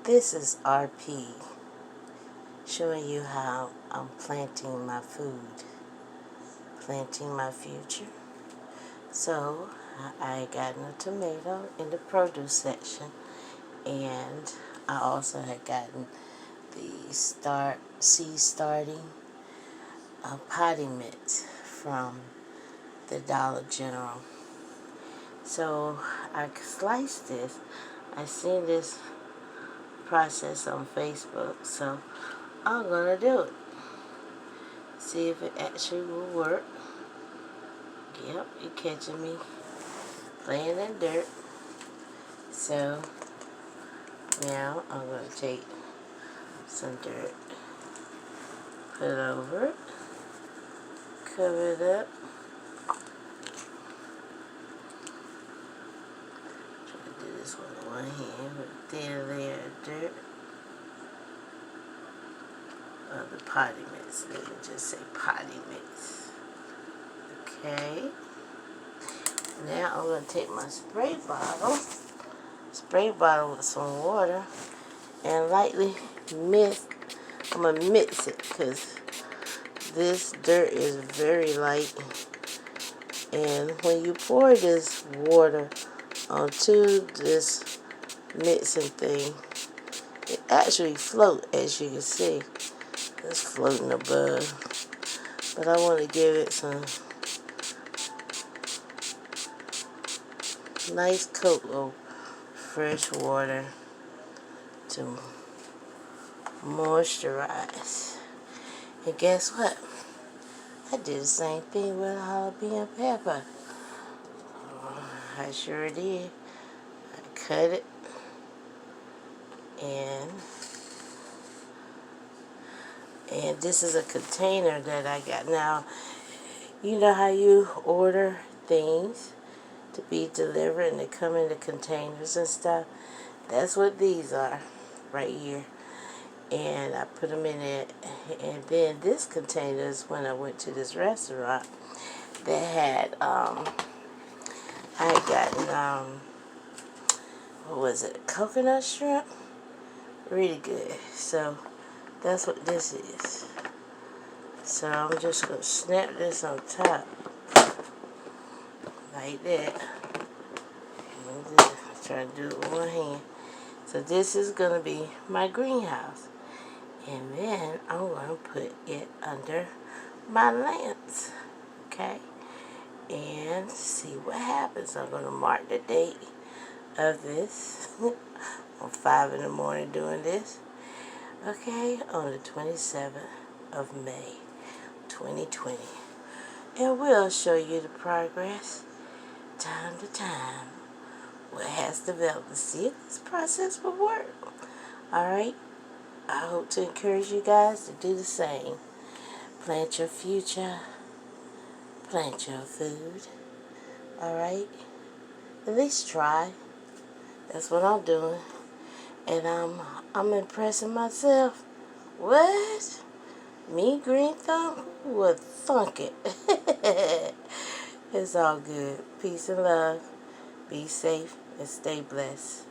This is RP, showing you how I'm planting my food, planting my future. So, I got a tomato in the produce section, and I also had gotten the seed starting potting mix from the Dollar General. So, I sliced this. I seen this process on Facebook, so I'm gonna do it. See if it actually will work. Yep, you're catching me playing in dirt. So now I'm gonna take some dirt, put it over it, cover it up. Try to do this with one hand with a thin layer of dirt. The potty mix. Let me just say potty mix. Okay. Now I'm going to take my spray bottle with some water, and lightly mix. I'm going to mix it because this dirt is very light. And when you pour this water onto this mixing thing, it actually floats, as you can see. It's floating above. But I want to give it some nice coat of fresh water to moisturize. And guess what? I did the same thing with jalapeno pepper. I sure did. I cut it, and this is a container that I got. Now, you know how you order things to be delivered and they come in the containers and stuff? That's what these are right here. And I put them in it. And then this container is when I went to this restaurant. They had, I had gotten, what was it, coconut shrimp? Really good. So that's what this is. So I'm just going to snap this on top. Like that. Try to do it with one hand. So this is going to be my greenhouse. And then I'm going to put it under my lamps. Okay? And see what happens. I'm going to mark the date of this. I'm 5 in the morning doing this. Okay? On the 27th of May, 2020. And we'll show you the progress time to time. What has developed to see if this process will work. Alright? I hope to encourage you guys to do the same. Plant your future. Plant your food. Alright? At least try. That's what I'm doing. And I'm impressing myself. What? Me, Green Thumb, would thunk it. It's all good. Peace and love. Be safe and stay blessed.